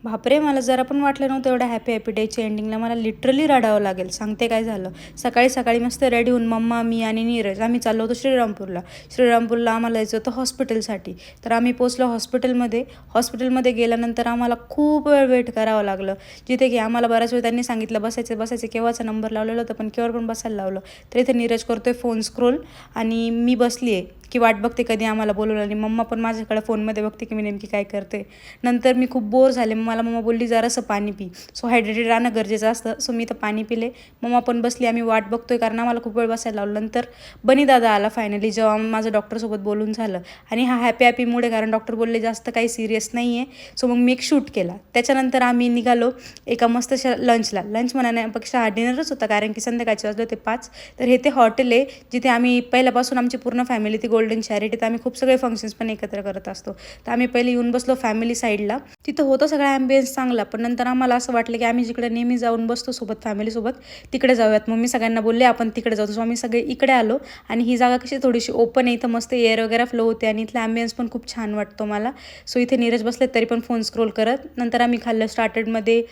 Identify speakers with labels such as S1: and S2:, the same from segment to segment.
S1: बापरे! मला जरा पण वाटलं नव्हतं एवढ्या हॅपी डेच्या एंडिंगला मला लिटरली रडावं लागेल. सांगते काय झालं. सकाळी मस्त रेडी होऊन मम्मा, मी आणि नीरज आम्ही चाललो होतो श्रीरामपूरला. श्रीरामपूरला आम्हाला जायचं होतं हॉस्पिटलसाठी. तर आम्ही पोचलो हॉस्पिटलमध्ये गेल्यानंतर आम्हाला खूप वेळ वेट करावं लागलं. जिथे की आम्हाला बऱ्याच वेळ त्यांनी सांगितलं बसायचं केव्हाचा नंबर लावलेला होता, पण केव्हा पण बसायला लावलं. तर इथे नीरज करतोय फोन स्क्रोल आणि मी बसली आहे की वाट बघते कधी आम्हाला बोलवलं. आणि मम्मा पण माझ्याकडे फोनमध्ये बघते की मी नेमकी काय करते. नंतर मी खूप बोर झाले. मला मम्मा बोलली जरासं पाणी पी. सो हायड्रेटेड राहणं गरजेचं असतं. सो मी तर पाणी पिले. मम्मा पण बसली. आम्ही वाट बघतोय कारण आम्हाला खूप वेळ बसायला लावलं. नंतर बनी दादा आला फायनली, जेव्हा माझं डॉक्टरसोबत बोलून झालं. आणि हा हॅपी मूड आहे कारण डॉक्टर बोलले जास्त काही सिरियस नाही आहे. सो मग मी एक शूट केला. त्याच्यानंतर आम्ही निघालो एका मस्तशा लंच म्हणण्यापेक्षा हा डिनरच होता कारण की संध्याकाळचे वाजले होते 5. तर हे ते हॉटेल आहे जिथे आम्ही पहिल्यापासून आमची पूर्ण फॅमिली ती गोल्डन चॅरिटी, तर आम्ही खूप सगळे फंक्शन्स पण एकत्र करत असतो. तर आम्ही पहिले येऊन बसलो फॅमिली साईडला. तिथं होतं सगळा ॲम्बियन्स चांगला, पण नंतर आम्हाला असं वाटलं की आम्ही जिकडे नेहमी जाऊन बसतो सोबत फॅमिलीसोबत तिकडे जाऊयात. मग मी सगळ्यांना बोलले आपण तिकडे जाऊ. सो आम्ही सगळे इकडे आलो. आणि ही जागा कशी थोडीशी ओपन आहे, इथं मस्त एअर वगैरे फ्लो होते आणि इथला ॲम्बियन्स पण खूप छान वाटतो मला. सो इथे नीरज बसले तरी पण फोन स्क्रोल करत. नंतर आम्ही खाल्लं स्टार्टरमध्ये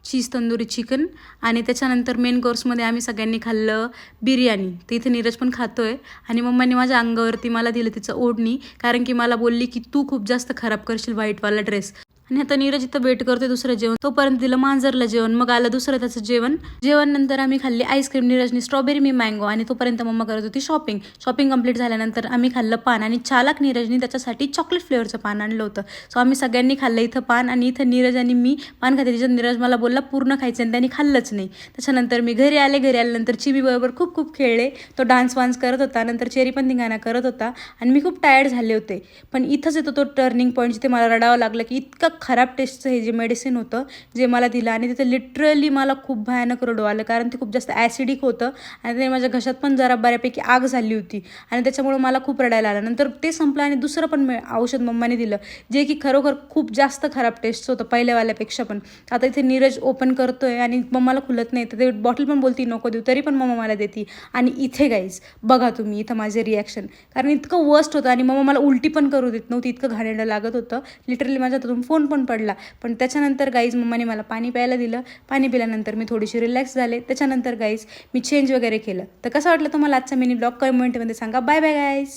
S1: चीज तंदुरी चिकन आणि त्याच्यानंतर मेन कोर्समध्ये आम्ही सगळ्यांनी खाल्लं बिर्याणी. तर इथे नीरज पण खातोय आणि मम्माने माझ्या अंगावरती मला दिलं तिचं ओढणी, कारण की मला बोलली की तू खूप जास्त खराब करशील व्हाईटवाला ड्रेस. आणि आता नीरज इथं वेट करतोय दुसरं जेवण. तोपर्यंत दिलं मांजरला जेवण. मग आलं दुसरं त्याचं जेवण नंतर आम्ही खाल्ली आईस्क्रीम. नीरजनी स्ट्रॉबेरी, मी मँगो. आणि तोपर्यंत मम्मा करत होती शॉपिंग कंप्लीट झाल्यानंतर आम्ही खाल्लं पान. आणि चालाक नीरजनी त्याच्यासाठी चॉकलेट फ्लेवरचं पान आणलं होतं. सो आम्ही सगळ्यांनी खाल्लं इथं पान. आणि इथं नीरज आणि मी पान खाते. तिच्यात नीरज मला बोलला पूर्ण खायचं आणि त्यांनी खाल्लंच नाही. त्याच्यानंतर मी घरी आल्यानंतर चिमीबरोबर खूप खेळले. तो डान्स वान्स करत होता. नंतर चेरी पण धिंगाणा करत होता आणि मी खूप टायर्ड झाले होते. पण इथंच येतो तो टर्निंग पॉईंट जिथे मला रडावं लागलं की इतकं खराब टेस्टचं हे जे मेडिसिन होतं जे मला दिलं. आणि तिथे लिटरली मला खूप भयानक रडू आलं कारण ते खूप जास्त ॲसिडिक होतं आणि ते माझ्या घशात पण जरा बऱ्यापैकी आग झाली होती आणि त्याच्यामुळे मला खूप रडायला आलं. नंतर ते संपलं आणि दुसरं पण औषध मम्माने दिलं जे की खरोखर खूप जास्त खराब टेस्टचं होतं पहिल्यावाल्यापेक्षा पण. आता इथे नीरज ओपन करतोय आणि मम्माला खुलत नाही, तर ते बॉटल पण बोलती नको देऊ, तरी पण मम्मा मला देते. आणि इथे गाईज बघा तुम्ही इथं माझे रिॲक्शन, कारण इतकं वर्स्ट होतं आणि मम्मा मला उलटी पण करू देत नव्हती, इतकं घाणेरडं लागत होतं. लिटरली माझ्या हातातून फोन पण पडला. पण त्याच्यानंतर गाईज मम्माने मला पाणी प्यायला दिलं. पाणी पिल्यानंतर मी थोडीशी रिलॅक्स झाले. त्याच्यानंतर गाईज मी चेंज वगैरे केलं. तर कसं वाटलं तुम्हाला आजचा मिनी ब्लॉग कमेंटमध्ये सांगा. Bye bye guys.